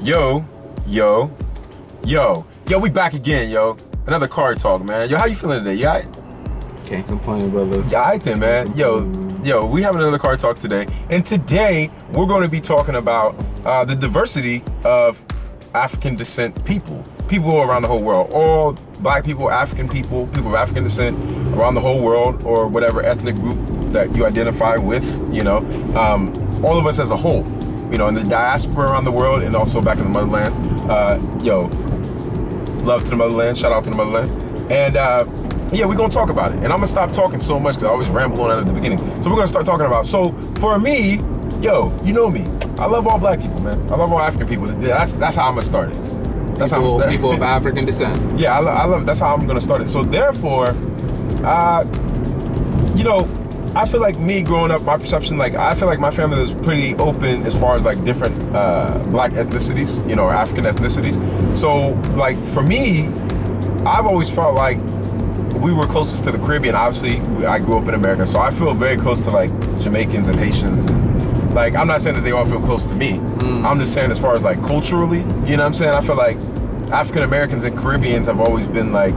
Yo, yo, yo, we back again, yo. Another card talk, man. Yo, how you feeling today? You alright? Can't complain, brother. Yeah, alright then, man. Yo, we have another card talk today. And today, we're going to be talking about the diversity of African descent people. People around the whole world. All black people, African people, people of African descent around the whole world, or whatever ethnic group that you identify with, you know. All of us as a whole. You know, in the diaspora around the world and also back in the motherland. Love to the motherland, shout out to the motherland. And yeah, we're gonna talk about it. And I'm gonna stop talking so much because I always ramble on at the beginning. So we're gonna start talking about, so for me, yo, you know me. I love all black people, man. I love all African people. That's how I'm gonna start it. That's how I'm gonna start it. People of African descent. Yeah, I love, that's how I'm gonna start it. So therefore, you know, I feel like me growing up, my perception, like I feel like my family was pretty open as far as like different black ethnicities, you know, or African ethnicities. So like for me, I've always felt like we were closest to the Caribbean. Obviously, I grew up in America, so I feel very close to like Jamaicans and Haitians. And like, I'm not saying that they all feel close to me. I'm just saying as far as like culturally, you know what I'm saying? I feel like African Americans and Caribbeans have always been like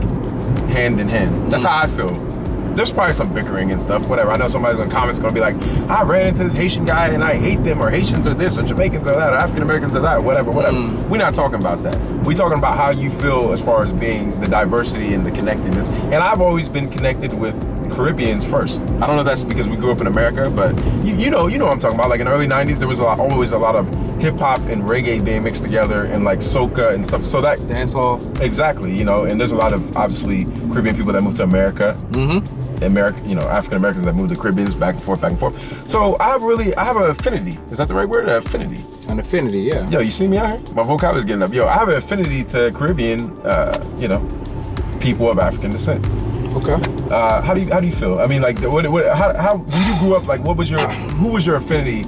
hand in hand. That's how I feel. There's probably some bickering and stuff, whatever. I know somebody's in the comments gonna be like, I ran into this Haitian guy and I hate them, or Haitians are this, or Jamaicans are that, or African Americans are that, whatever. We're not talking about that. We're talking about how you feel as far as being the diversity and the connectedness. And I've always been connected with Caribbeans first. I don't know if that's because we grew up in America, but you know what I'm talking about. Like in the early 90s, there was always a lot of hip hop and reggae being mixed together, and like soca and stuff. So that dance hall. Exactly, you know, and there's a lot of obviously Caribbean people that moved to America. America, you know, African Americans that moved to Caribbeans back and forth. So I have an affinity. Is that the right word? Affinity. An affinity, yeah. Yo, you see me out here? My vocabulary is getting up. Yo, I have an affinity to Caribbean, you know, people of African descent. Okay. How do you feel? I mean, like, how when you grew up, like, who was your affinity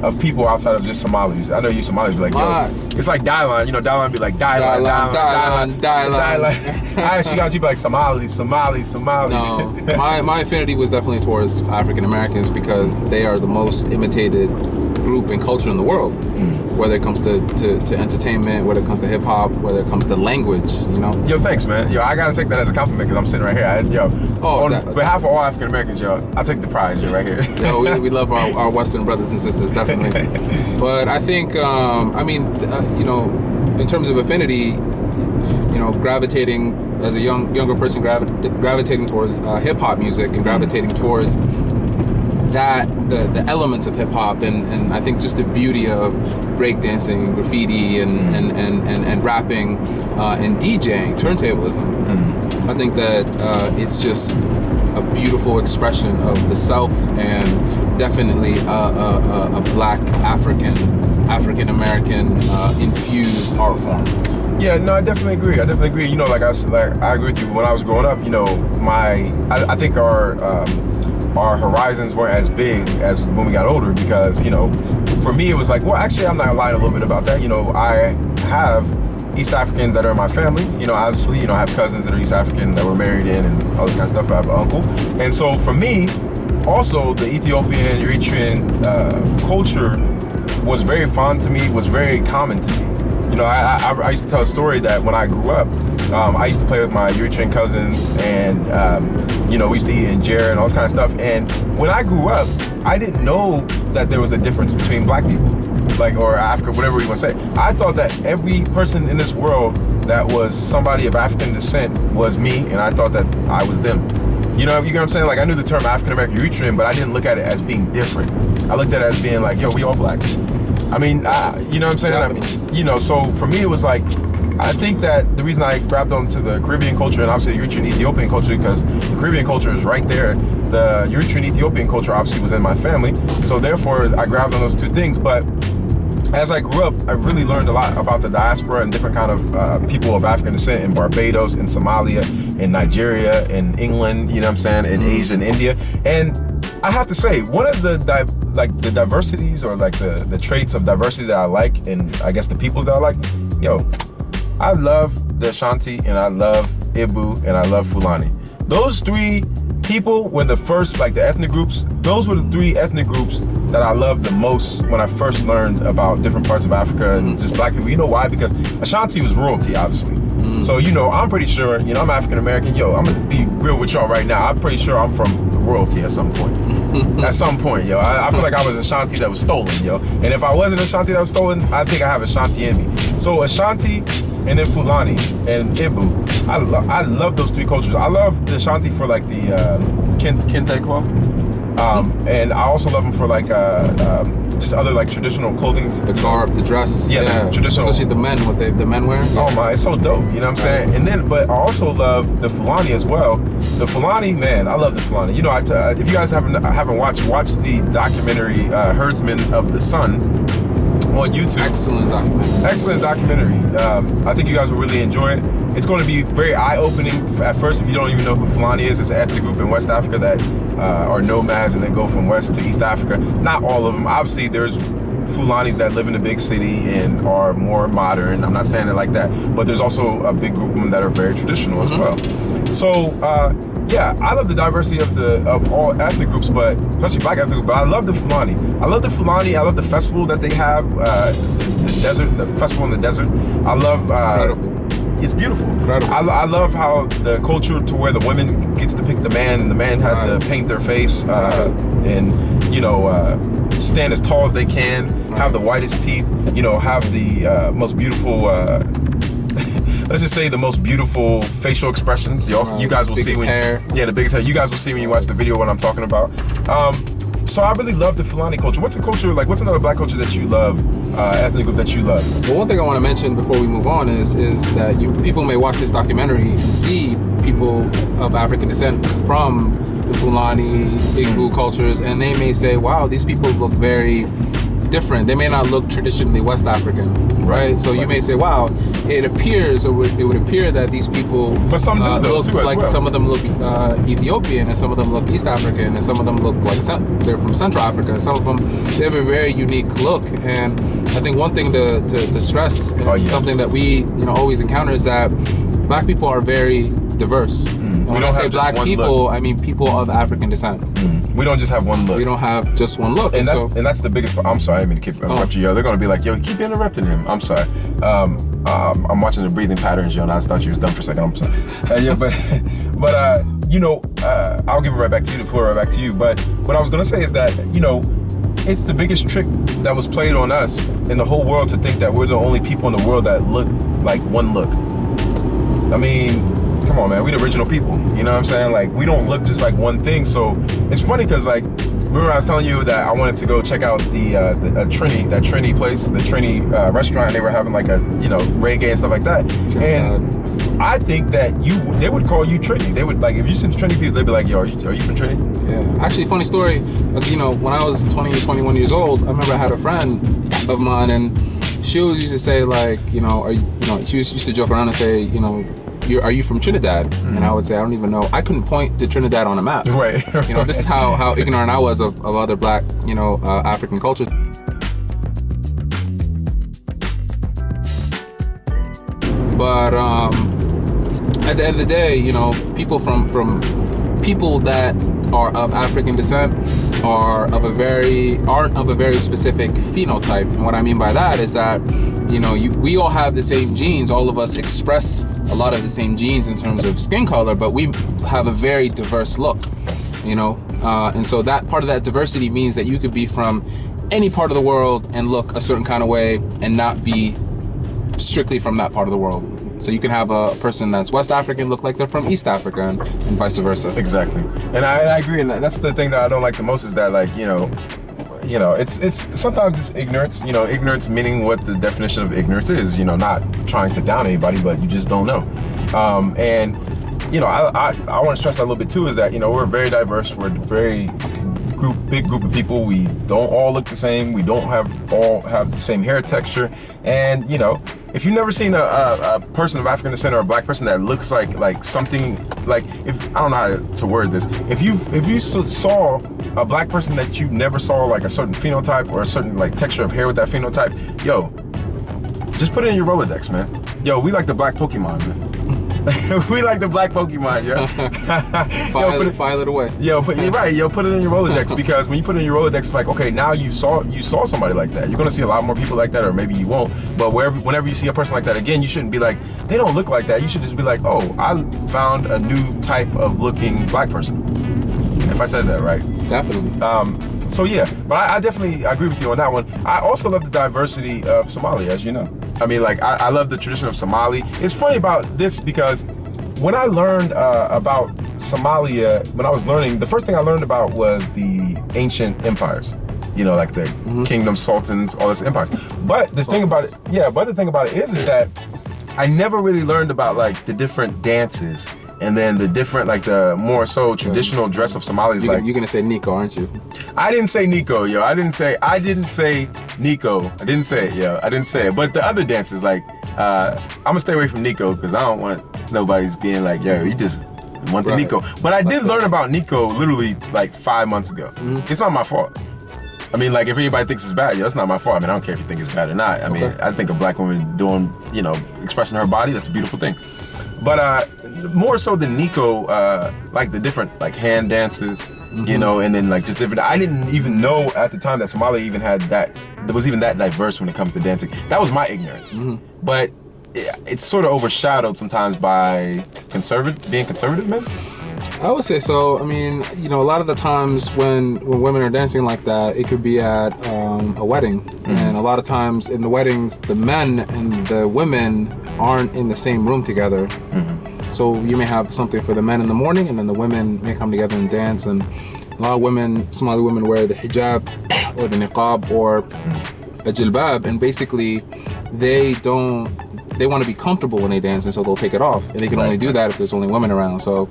of people outside of just Somalis? I know you Somalis be like, yo, it's like Dylan, you know, Dylan be like, Dylan. I actually got you be like, Somalis. No, my affinity was definitely towards African Americans because they are the most imitated group and culture in the world. Whether it comes to entertainment, whether it comes to hip hop, whether it comes to language, you know. Yo, thanks, man. Yo, I gotta take that as a compliment because I'm sitting right here. On behalf of all African Americans, yo, I take the pride, yo, right here. Yo, we love our Western brothers and sisters, definitely. But I think, I mean, you know, in terms of affinity, you know, gravitating as a younger person, gravitating towards hip hop music and gravitating towards that the elements of hip hop and I think just the beauty of breakdancing, graffiti, and rapping and DJing, turntablism. I think that it's just a beautiful expression of the self and definitely a black African American infused art form. Yeah, no, I definitely agree. You know, like I agree with you. When I was growing up, you know, I think our horizons weren't as big as when we got older because, you know, for me it was like, well, actually I'm not lying a little bit about that. You know, I have East Africans that are in my family. You know, obviously, you know, I have cousins that are East African that were married in and all this kind of stuff. I have an uncle. And so for me, also the Ethiopian, Eritrean culture was very fond to me, was very common to me. You know, I used to tell a story that when I grew up, I used to play with my Eritrean cousins and, you know, we used to eat injera and all this kind of stuff. And when I grew up, I didn't know that there was a difference between black people, like, or Africa, whatever you want to say. I thought that every person in this world that was somebody of African descent was me, and I thought that I was them. You know what I'm saying? Like, I knew the term African American Eritrean, but I didn't look at it as being different. I looked at it as being like, yo, we all black. I mean, you know what I'm saying? I mean, you know, so for me, it was like, I think that the reason I grabbed onto the Caribbean culture and obviously the Eritrean Ethiopian culture, because the Caribbean culture is right there. The Eritrean Ethiopian culture obviously was in my family. So therefore, I grabbed on those two things. But as I grew up, I really learned a lot about the diaspora and different kind of people of African descent in Barbados, in Somalia, in Nigeria, in England, you know what I'm saying, in Asia and India. And I have to say, one of the diversities or like the traits of diversity that I like, and I guess the peoples that I like, yo, I love the Ashanti and I love Ibu and I love Fulani. Those three people were the first, like the ethnic groups. Those were the 3 ethnic groups that I loved the most when I first learned about different parts of Africa and just black people. You know why? Because Ashanti was royalty, obviously. So, you know, I'm pretty sure, you know, I'm African American. Yo, I'm gonna be real with y'all right now. I'm pretty sure I'm from royalty at some point. At some point, yo. I feel like I was Ashanti that was stolen, yo. And if I wasn't Ashanti that was stolen, I think I have Ashanti in me. So Ashanti, and then Fulani and Ibu. I love those 3 cultures. I love the Ashanti for like the kente cloth. And I also love them for like just other like traditional clothing. The garb, the dress. Yeah, the traditional. Especially the men, what the men wear. Oh my, it's so dope. You know what I'm saying? And then, but I also love the Fulani as well. The Fulani, man, I love the Fulani. You know, if you guys haven't watch the documentary Herdsmen of the Sun on YouTube. Excellent documentary. Excellent documentary. I think you guys will really enjoy it. It's going to be very eye-opening at first if you don't even know who Fulani is. It's an ethnic group in West Africa that are nomads and they go from West to East Africa. Not all of them. Obviously, there's Fulanis that live in a big city and are more modern. I'm not saying it like that. But there's also a big group of them that are very traditional as well. So, yeah, I love the diversity of all ethnic groups, but especially black ethnic groups, but I love the Fulani. I love the Fulani. I love the festival that they have, the desert, the festival in the desert. I love... It's beautiful. Incredible. I love how the culture to where the women gets to pick the man and the man has to paint their face and, you know, stand as tall as they can, have the whitest teeth, you know, have the most beautiful, let's just say the most beautiful facial expressions. You guys will see when, hair. Yeah, the biggest hair. You guys will see when you watch the video what I'm talking about. So I really love the Fulani culture. What's a culture, like what's another black culture that you love, ethnic group that you love? Well, one thing I want to mention before we move on is that people may watch this documentary and see people of African descent from the Fulani, Igbo cultures, and they may say, wow, these people look very different. They may not look traditionally West African, right? So you may say, wow, it appears, or it would appear that these people but some do look like well. Some of them look Ethiopian, and some of them look East African, and some of them look like they're from Central Africa, and some of them, they have a very unique look. And I think one thing to stress, something that we always encounter, is that black people are very diverse. When I say black people, I mean people of African descent. We don't just have one look. We don't have just one look. And that's the biggest. I'm sorry, I didn't mean to keep interrupting you. Yo, they're gonna be like, yo, keep interrupting him. I'm sorry. I'm watching the breathing patterns, yo, and I just thought you was done for a second. I'm sorry. I'll give it right back to you, the floor right back to you. But what I was gonna say is that, it's the biggest trick that was played on us in the whole world to think that we're the only people in the world that look like one look. I mean, come on, man, we the original people. You know what I'm saying? Like, we don't look just like one thing. So it's funny because, like, remember I was telling you that I wanted to go check out the Trini place, the Trini restaurant. They were having like a, reggae and stuff like that. And I think that they would call you Trini. They would, like, if you send Trini people, they'd be like, yo, are you from Trini? Yeah. Actually, funny story. When I was 20, 21 years old, I remember I had a friend of mine, and she always used to say, like, she used to joke around and say, are you from Trinidad? And I would say, I don't even know. I couldn't point to Trinidad on a map. Right. This is how ignorant I was of other black, African cultures. But at the end of the day, people from people that are of African descent aren't of a very specific phenotype. And what I mean by that is that, we all have the same genes. All of us express a lot of the same genes in terms of skin color, but we have a very diverse look, and so that part of that diversity means that you could be from any part of the world and look a certain kind of way and not be strictly from that part of the world. So you can have a person that's West African look like they're from East Africa and vice versa. Exactly. And I agree, and that's the thing that I don't like the most is that, like, it's sometimes it's ignorance. Ignorance meaning what the definition of ignorance is. Not trying to down anybody, but you just don't know. I want to stress that a little bit too. Is that we're very diverse. We're a very big group of people. We don't all look the same. We don't all have the same hair texture. And if you've never seen a person of African descent or a black person that looks like something, like, if I don't know how to word this, if you saw a black person that you never saw, like a certain phenotype or a certain like texture of hair with that phenotype, yo, just put it in your Rolodex, man. Yo, we like the black Pokemon, man. We like the black Pokemon, yo. File it away. Yo, you're right. Yo, put it in your Rolodex, because when you put it in your Rolodex, it's like, okay, now you saw somebody like that. You're gonna see a lot more people like that, or maybe you won't. But whenever you see a person like that again, you shouldn't be like, they don't look like that. You should just be like, oh, I found a new type of looking black person. If I said that right. Definitely. So yeah, but I definitely agree with you on that one. I also love the diversity of Somali, as you know. I mean, like, I love the tradition of Somali. It's funny about this because when I learned about Somalia, when I was learning, the first thing I learned about was the ancient empires. You know, like the kingdoms, sultans, all this empires. But the thing about it is that I never really learned about like the different dances. And then the different, like the more so traditional dress of Somalis. You're gonna say Nico, aren't you? I didn't say Nico, yo. I didn't say Nico. I didn't say it, yo. I didn't say it. But the other dances, like, I'm gonna stay away from Nico because I don't want nobody's being like, yo, you just want the Nico. But I did learn about Nico literally like 5 months ago. It's not my fault. I mean, like, if anybody thinks it's bad, yo, it's not my fault. I mean, I don't care if you think it's bad or not. I mean, I think a black woman doing, you know, expressing her body, that's a beautiful thing. But more so than Nico, like the different like hand dances, you know, and then like just different. I didn't even know at the time that Somalia even had that. There was even that diverse when it comes to dancing. That was my ignorance. But it's sort of overshadowed sometimes by being conservative men. I would say so. I mean, you know, a lot of the times when women are dancing like that, it could be at a wedding. And a lot of times in the weddings, the men and the women aren't in the same room together. So you may have something for the men in the morning, and then the women may come together and dance. And a lot of women, Somali women, wear the hijab or the niqab or a jilbab, and basically they want to be comfortable when they dance, and so they'll take it off. And they can only do that if there's only women around. So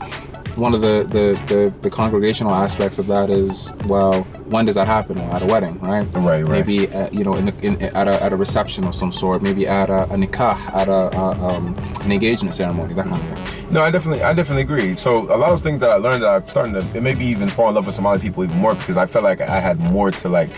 one of the congregational aspects of that is, well, when does that happen? Well, at a wedding, right? Right. Maybe you know, at a reception of some sort. Maybe at a nikah, at an engagement ceremony, that kind of thing. No, I definitely agree. So a lot of those things that I learned, that I'm starting to maybe even fall in love with Somali people even more, because I felt like I had more to like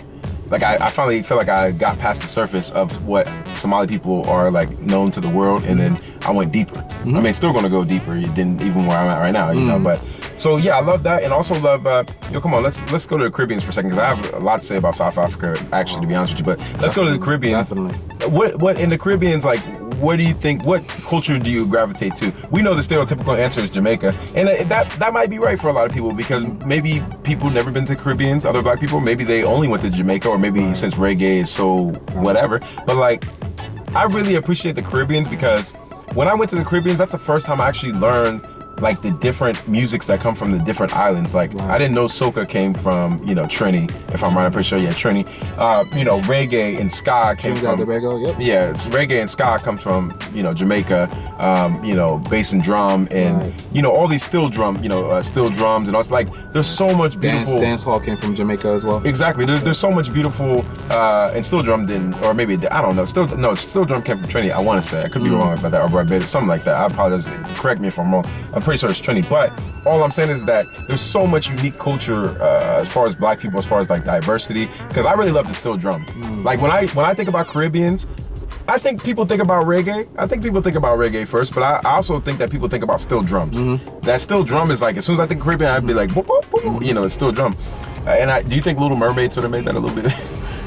I finally feel like I got past the surface of what Somali people are like known to the world, and then I went deeper. I mean, still gonna go deeper than even where I'm at right now, you know. But so yeah, I love that, and also love. Yo, come on, let's go to the Caribbean for a second, because I have a lot to say about South Africa, actually, to be honest with you. But let's go to the Caribbean. Definitely. What in the Caribbean's like? What do you think? What culture do you gravitate to? We know the stereotypical answer is Jamaica, and that might be right for a lot of people, because maybe people never been to Caribbeans, other black people, maybe they only went to Jamaica, or maybe since reggae is so whatever. But like, I really appreciate the Caribbeans, because when I went to the Caribbeans, that's the first time I actually learned like the different musics that come from the different islands. Like, I didn't know soca came from, you know, Trini. If I'm right, I'm pretty sure, yeah, Trini. You know, reggae and ska came from. Yeah, reggae and ska comes from, you know, Jamaica. You know, bass and drum, and you know, all these steel drums, and it's like there's so much beautiful. Dance hall came from Jamaica as well. Exactly. There's so much beautiful, and steel drum didn't, or maybe I don't know. Steel drum came from Trini. I want to say, I could be wrong about that, or Barbados, something like that. I apologize. Correct me if I'm wrong. I'm pretty sure it's Trini, but all I'm saying is that there's so much unique culture as far as black people, as far as like diversity, because I really love the steel drum. Like when I think about Caribbeans, I think people think about reggae. I think people think about reggae first, but I also think that people think about steel drums. That steel drum is like, as soon as I think Caribbean, I'd be like, boop, boop, boop, you know, the steel drum. Do you think Little Mermaid sort of made that a little bit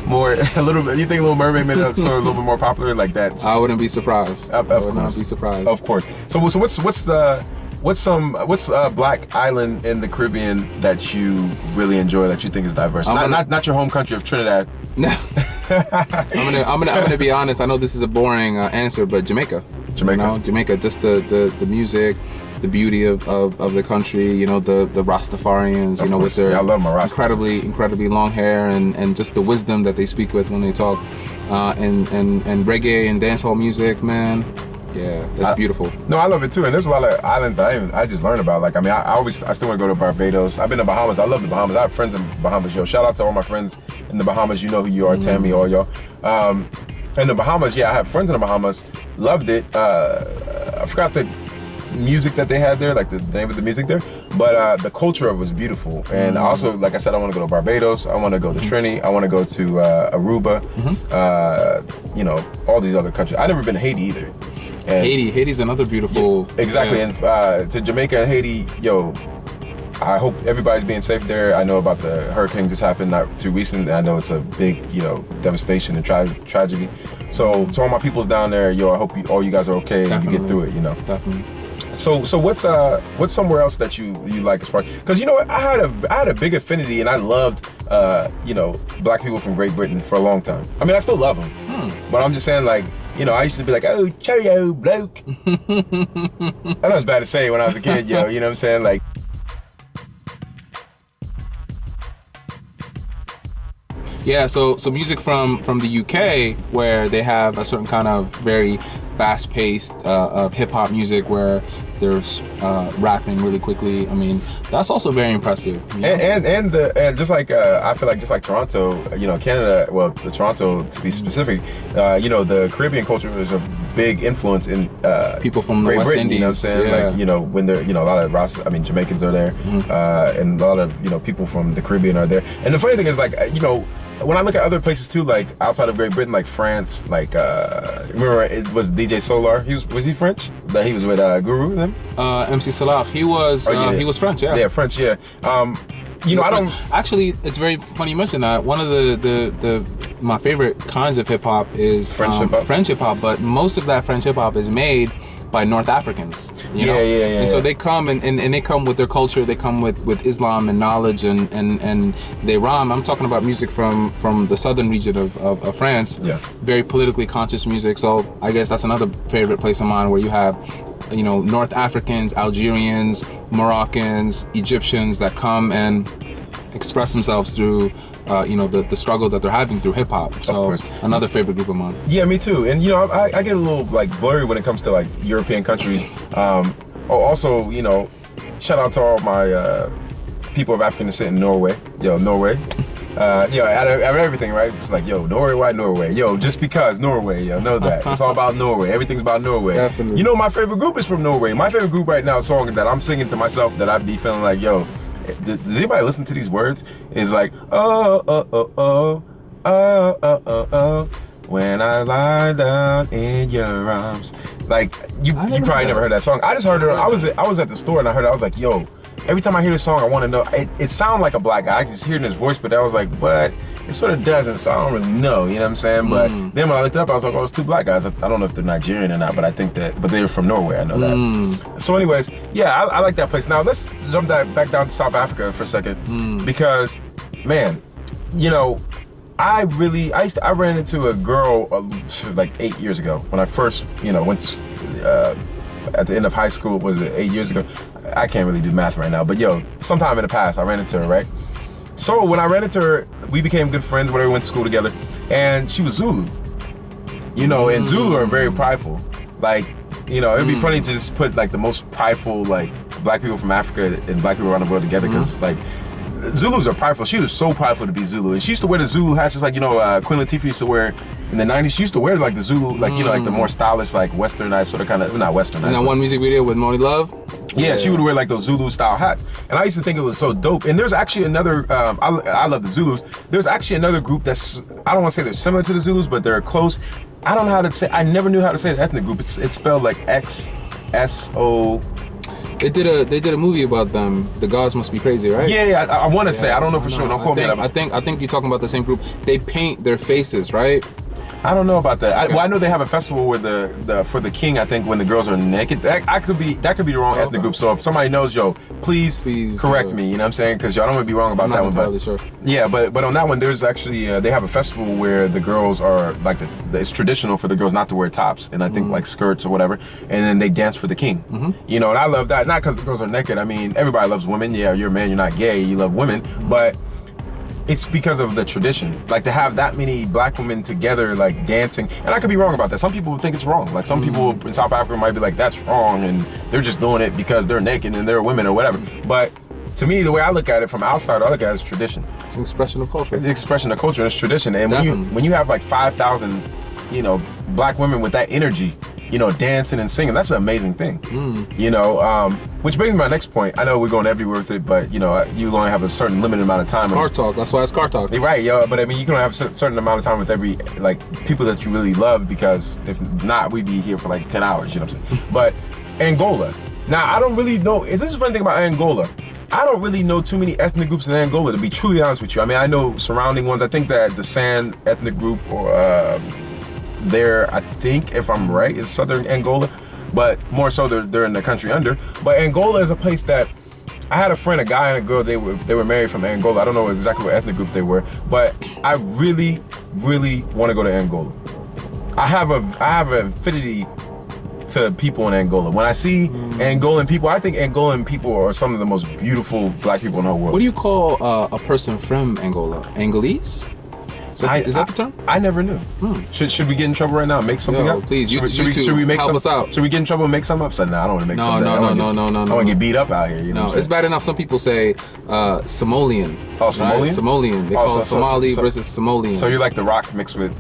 more, a little bit? You think Little Mermaid made that sort of a little bit more popular like that? I wouldn't be surprised. I would not be surprised. Of course. So what's a black island in the Caribbean that you really enjoy, that you think is diverse? Not your home country of Trinidad. No. I'm gonna be honest. I know this is a boring answer, but Jamaica. You know, Jamaica. Just the music, the beauty of the country. You know, the Rastafarians. You know, with their I love my Rastas. incredibly long hair, and just the wisdom that they speak with when they talk, and reggae and dancehall music, man. Yeah, that's beautiful. No, I love it too, and there's a lot of islands that I just learned about. Like, I mean, I still want to go to Barbados. I've been to Bahamas. I love the Bahamas. I have friends in Bahamas. Yo, shout out to all my friends in the Bahamas. You know who you are, Tammy, all y'all. In the Bahamas, yeah, I have friends in the Bahamas. Loved it. I forgot the music that they had there, like the name of the music there, but the culture of it was beautiful. And also, like I said, I want to go to Barbados. I want to go to Trini. I want to go to Aruba. You know, all these other countries. I've never been to Haiti either. And Haiti's another beautiful. exactly. Yeah. And to Jamaica and Haiti, yo, I hope everybody's being safe there. I know about the hurricane just happened not too recently. I know it's a big, devastation and tragedy. So to all my peoples down there, yo, I hope all you guys are okay and you get through it. Definitely. So what's somewhere else that you like as far, because you know what, I had a big affinity and I loved black people from Great Britain for a long time. I mean, I still love them, but I'm just saying, like, I used to be like, oh, cheerio, bloke. I know it's bad to say when I was a kid, yo, you know what I'm saying, like. Yeah, so music from the UK, where they have a certain kind of very fast-paced hip hop music where they're rapping really quickly. I mean, that's also very impressive. And just like I feel like just like Toronto, Canada, well, Toronto to be specific, the Caribbean culture is a big influence in people from the Great West Britain. Indies. You know what I'm saying? Yeah. Like, when they're, a lot of Jamaicans are there, and a lot of people from the Caribbean are there. And the funny thing is, like, when I look at other places too, like outside of Great Britain, like France, like remember it was DJ Solar. Was he French? That he was with Guru and them. MC Salah. He was he was French. Yeah. Yeah, French. Yeah. I don't actually. It's very funny you mention that. One of the my favorite kinds of hip hop is French hip hop, but most of that French hip hop is made by North Africans. You know? And so they come and they come with their culture. They come with Islam and knowledge and they rhyme. I'm talking about music from the southern region of France. Yeah. Very politically conscious music. So I guess that's another favorite place of mine where you have North Africans, Algerians, Moroccans, Egyptians that come and express themselves through the struggle that they're having through hip hop. So of course. Another favorite group of mine. Yeah, me too. And I get a little like blurry when it comes to like European countries. Also, shout out to all my people of African descent in Norway. Yo, Norway. Out of everything, right? It's like, yo, Norway, why Norway? Yo, just because Norway, know that. It's all about Norway. Everything's about Norway. Definitely. My favorite group is from Norway. My favorite group right now, a song that I'm singing to myself that I'd be feeling like, yo, does anybody listen to these words? Is like, when I lie down in your arms. Like, you probably never heard that song. I just heard it. I was at the store and I heard it. I was like, yo, every time I hear this song, I want to know. It sounds like a black guy. I just hear it in his voice, but I was like, but it sort of doesn't, so I don't really know. You know what I'm saying? But then when I looked it up, I was like, oh, it's two black guys. I don't know if they're Nigerian or not, but I think but they're from Norway. I know that. So anyways, yeah, I like that place. Now let's jump back down to South Africa for a second, because, man, I ran into a girl like 8 years ago when I first, went to, at the end of high school. Was it 8 years ago? I can't really do math right now, but sometime in the past I ran into her, right? So when I ran into her, we became good friends, whatever, we went to school together, and she was Zulu. And Zulu are very prideful. Like, it'd be funny to just put like the most prideful, like, black people from Africa and black people around the world together, because like, Zulus are prideful. She was so prideful to be Zulu, and she used to wear the Zulu hats, just like Queen Latifah used to wear in the '90s. She used to wear like the Zulu, like like the more stylish, like westernized sort of kind of, not westernized. And that one music video with Moni Love. Yeah, she would wear like those Zulu style hats, and I used to think it was so dope. And there's actually another. I love the Zulus. There's actually another group that's, I don't want to say they're similar to the Zulus, but they're close. I don't know how to say. I never knew how to say the ethnic group. It's spelled like XSO. They did a movie about them. The Gods Must Be Crazy, right? Yeah. I want to say. I don't know for sure. Don't quote me on that. I think you're talking about the same group. They paint their faces, right? I don't know about that. I know they have a festival where for the king, I think, when the girls are naked. That could be the wrong ethnic group. So if somebody knows, please correct me. You know what I'm saying? Because I don't want to be wrong about that one. I'm not entirely sure. Yeah, but on that one, there's actually they have a festival where the girls are like it's traditional for the girls not to wear tops and I think like skirts or whatever, and then they dance for the king. And I love that. Not because the girls are naked. I mean, everybody loves women. Yeah, you're a man. You're not gay. You love women, but it's because of the tradition, like to have that many black women together, like dancing. And I could be wrong about that. Some people think it's wrong. Like some people in South Africa might be like, that's wrong, and they're just doing it because they're naked and they're women or whatever. But to me, the way I look at it from outside, I look at it as tradition. It's an expression of culture. It's an expression of culture. It's tradition. And when you have like 5,000, black women with that energy, you know, dancing and singing. That's an amazing thing. You know, which brings me to my next point. I know we're going everywhere with it, but you know, you only have a certain limited amount of time. It's car talk. That's why it's car talk. Right, yo. But I mean, you can only have a certain amount of time with every, like, people that you really love, because if not, we'd be here for like 10 hours, you know what I'm saying? But Angola. Now, I don't really know, this is the funny thing about Angola. I don't really know too many ethnic groups in Angola, to be truly honest with you. I mean, I know surrounding ones. I think that the San ethnic group, or there, I think, if I'm right, is southern Angola, but more so they're in the country under. But Angola is a place that, I had a friend, a guy and a girl, they were married from Angola. I don't know exactly what ethnic group they were, but I really, really want to go to Angola. I have an affinity to people in Angola. When I see Angolan people, I think Angolan people are some of the most beautiful black people in the whole world. What do you call a person from Angola? Angolese? Is that the term? I never knew. Should we get in trouble right now and make something up? Please, should we make help us out. Should we get in trouble and make something up? So, no, I don't want to make something up. No. I want to get beat up out here. You know it's bad enough some people say Somalian. Oh, Somalian? Right? Somalian. They call it Somali versus Somalian. So you're like The Rock mixed with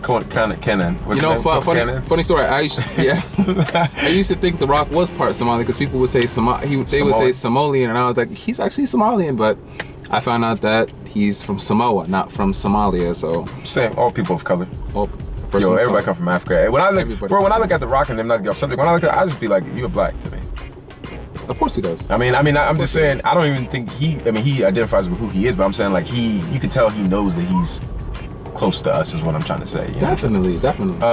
Kenan. You know, funny story. I used to think The Rock was part Somali, because people would say they would say Somalian, and I was like, he's actually Somalian, but I found out that he's from Samoa, not from Somalia. So same, all people of color. Yo, everybody come from Africa. And when I look at The Rock, and them not to get off subject, when I look at it, I just be like, you're black to me. Of course he does. I'm just saying, I don't even think he identifies with who he is, but I'm saying, like, you can tell he knows that he's close to us, is what I'm trying to say. Definitely. I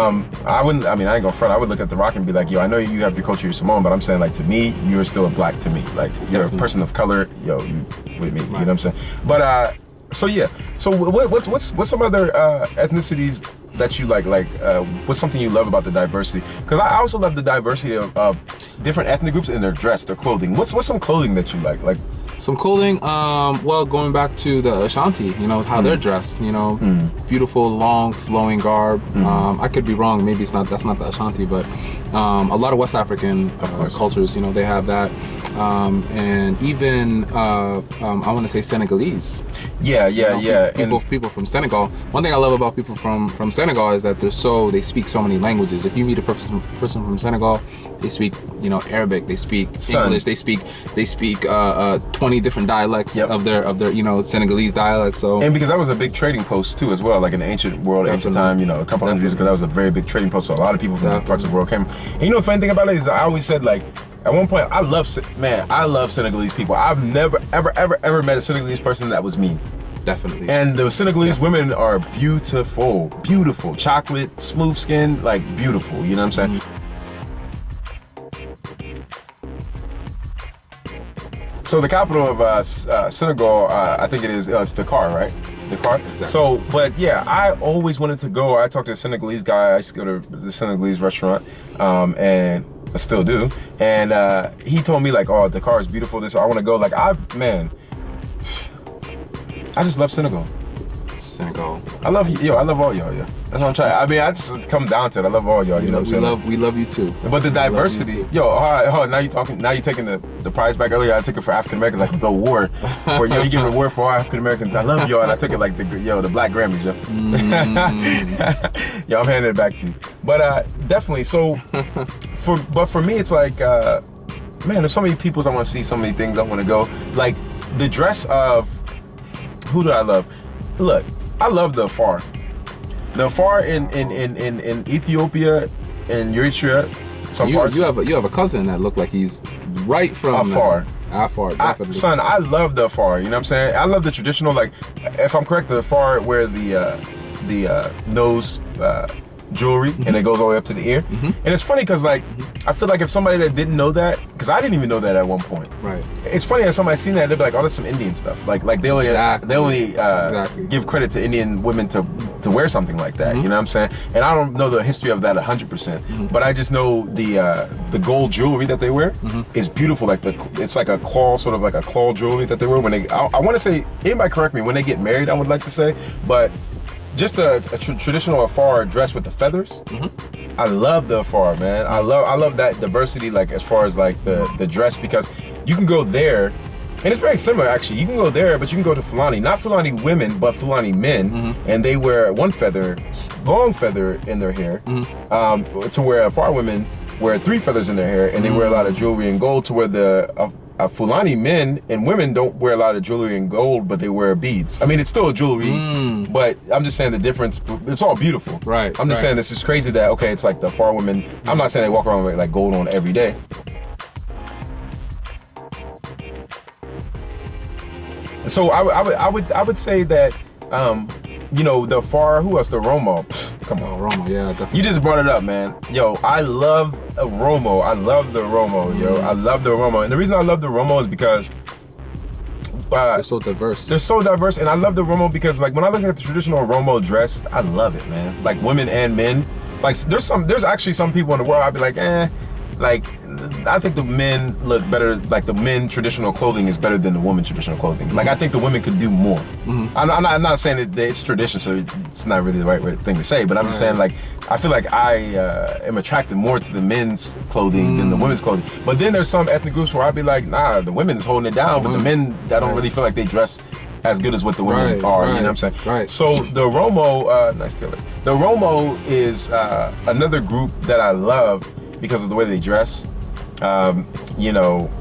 ain't gonna front. I would look at The Rock and be like, yo, I know you have your culture, you're Samoan, but I'm saying, like, to me, you're still a black to me. Like, you're definitely a person of color, yo, you with me, you know what I'm saying? But, so yeah. So what's some other ethnicities that you like? What's something you love about the diversity? Because I also love the diversity of different ethnic groups in their dress, their clothing. What's some clothing that you like? Like, some clothing, well, going back to the Ashanti, you know, how they're dressed, you know, beautiful, long, flowing garb. I could be wrong, maybe that's not the Ashanti, but a lot of West African cultures, you know, they have that. And even, I want to say Senegalese. Yeah. People from Senegal. One thing I love about people from Senegal is that they speak so many languages. If you meet a person from Senegal, they speak, you know, Arabic, they speak English, they speak 20 different dialects of their you know, Senegalese dialects. So, and because that was a big trading post too, as well, like in the ancient world, ancient time, you know, a couple hundred years ago, that was a very big trading post. So a lot of people from different parts of the world came. And you know, the funny thing about it is that I always said, like, at one point, I love Senegalese people. I've never ever met a Senegalese person that was mean. Definitely. And the Senegalese women are beautiful, chocolate, smooth skin, like, beautiful. You know what I'm saying? So the capital of Senegal, I think it is, it's Dakar, right? Dakar. Exactly. So, but yeah, I always wanted to go. I talked to a Senegalese guy. I used to go to the Senegalese restaurant, and I still do. And he told me, like, oh, Dakar is beautiful. I want to go. Like, I just love Senegal. I love all y'all, yeah. That's what I'm trying. I mean, I just come down to it. I love all y'all, you know what I'm saying? We love you too. But the diversity, now you're taking the prize back. Earlier I took it for African Americans, like the award for, you give an award for all African Americans. I love y'all, and I took it like the Black Grammys, yo. Yo, I'm handing it back to you. But definitely, so for me, it's like, man, there's so many peoples I want to see, so many things I want to go. Like the dress of, who do I love? Look, I love the Afar. The Afar in Ethiopia and Eritrea. You have a cousin that looked like he's right from Afar. Afar, definitely. Son, I love the Afar. You know what I'm saying? I love the traditional, like, if I'm correct, the Afar where the nose jewelry and it goes all the way up to the ear. And it's funny because, like, I feel like if somebody that didn't know that, because I didn't even know that at one point. Right. It's funny that somebody's seen that, they'll be like, oh, that's some Indian stuff. Like they only give credit to Indian women to wear something like that. You know what I'm saying? And I don't know the history of that 100%, but I just know the gold jewelry that they wear is beautiful. Like it's like a claw, sort of like a claw jewelry that they wear when they. I want to say, anybody correct me, when they get married, I would like to say, but. Just a traditional Afar dress with the feathers. I love the Afar, man. I love that diversity, like as far as like the dress, because you can go there And it's very similar, actually. You can go there, but you can go to Fulani. Not Fulani women, but Fulani men. And they wear one feather, long feather in their hair, to where Afar women wear 3 feathers in their hair, and they wear a lot of jewelry and gold, to where the Fulani men and women don't wear a lot of jewelry and gold, but they wear beads. I mean, it's still jewelry, but I'm just saying the difference. It's all beautiful. Right. I'm just saying this is crazy that, okay, it's like the Afar women. I'm not saying they walk around with like gold on every day. So I would say that you know, the Afar, who else? The Romo. Come on, Romo, yeah, definitely. You just brought it up, man. Yo, I love a Romo. I love the Romo, yo. I love the Romo, and the reason I love the Romo is because they're so diverse. They're so diverse, and I love the Romo because, like, when I look at the traditional Romo dress, I love it, man. Like, women and men. Like, there's actually some people in the world I'd be like, like, I think the men look better, like the men traditional clothing is better than the women traditional clothing. Like, I think the women could do more. I'm not saying that it's tradition, so it's not really the right thing to say, but I'm just saying, like, I feel like I am attracted more to the men's clothing than the women's clothing. But then there's some ethnic groups where I'd be like, nah, the women is holding it down, but the men, I don't really feel like they dress as good as what the women are, you know what I'm saying? Right. So the Romo, nice tailor. The Romo is another group that I love because of the way they dress. You know,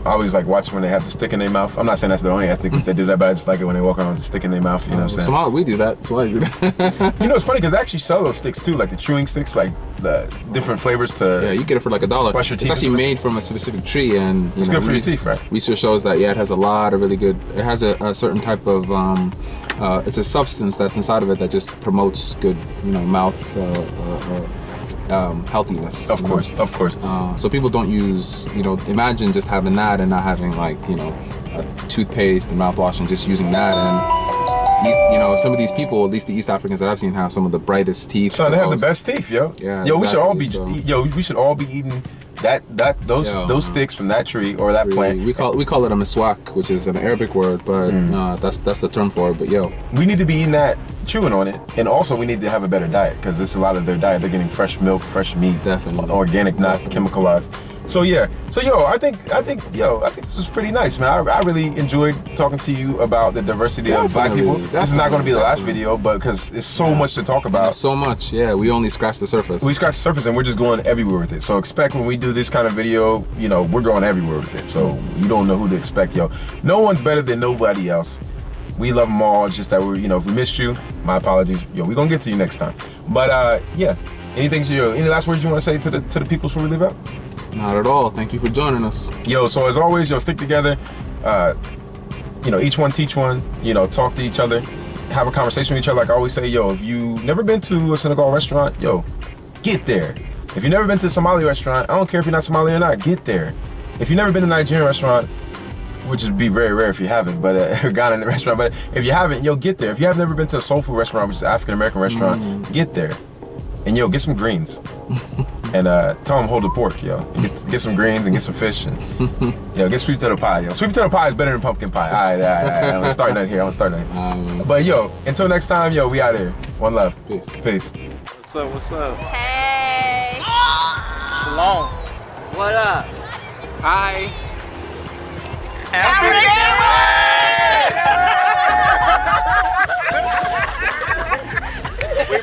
I always like watching when they have the stick in their mouth. I'm not saying that's the only ethnic group that do that, but I just like it when they walk around with the stick in their mouth, you know what I'm saying? Somali, we do that. Somali do that. You know, it's funny because they actually sell those sticks too, like the chewing sticks, like the different flavors to... Yeah, you get it for like $1. Brush your teeth. It's actually made from a specific tree, and it's good for your teeth, right? Research shows that, yeah, it has a lot of really good... It has a certain type of... it's a substance that's inside of it that just promotes good, you know, mouth... healthiness. Of course. So people don't use, you know, imagine just having that and not having, like, you know, a toothpaste and mouthwash and just using that. And these, you know, some of these people, at least the East Africans that I've seen, have some of the brightest teeth. Son, they have the best teeth, yo. Yeah, yo, exactly. we should all be eating those sticks from that tree or that plant. We call it a miswak, which is an Arabic word, but that's the term for it. But yo, we need to be eating that, chewing on it, and also we need to have a better diet because it's a lot of their diet. They're getting fresh milk, fresh meat, definitely organic, not chemicalized. So yeah, yo, I think this was pretty nice, man. I really enjoyed talking to you about the diversity of Black people. This is not going to be the last video, but because it's so much to talk about. So much, yeah. We only scratched the surface. We scratched the surface, and we're just going everywhere with it. So expect when we do this kind of video, you know, we're going everywhere with it. So you don't know who to expect, yo. No one's better than nobody else. We love them all. It's just that you know, if we missed you, my apologies. Yo, we're gonna get to you next time. But yeah, any last words you want to say to the people before we leave out? Not at all. Thank you for joining us. Yo, so as always, yo, stick together. You know, each one teach one. You know, talk to each other, have a conversation with each other. Like I always say, yo, if you've never been to a Senegal restaurant, yo, get there. If you've never been to a Somali restaurant, I don't care if you're not Somali or not, get there. If you've never been to a Nigerian restaurant, which would be very rare if you haven't, but Ghana restaurant, but if you haven't, yo, get there. If you have never been to a soul food restaurant, which is an African-American restaurant, get there. And yo, get some greens. And tell them hold the pork, yo. Get some greens and get some fish. And yo, get sweet potato pie, yo. Sweet potato pie is better than pumpkin pie. All right. I'm gonna start that here. But yo, until next time, yo, we out here. One love. Peace. What's up? Hey. Shalom. What up? Hi. African. We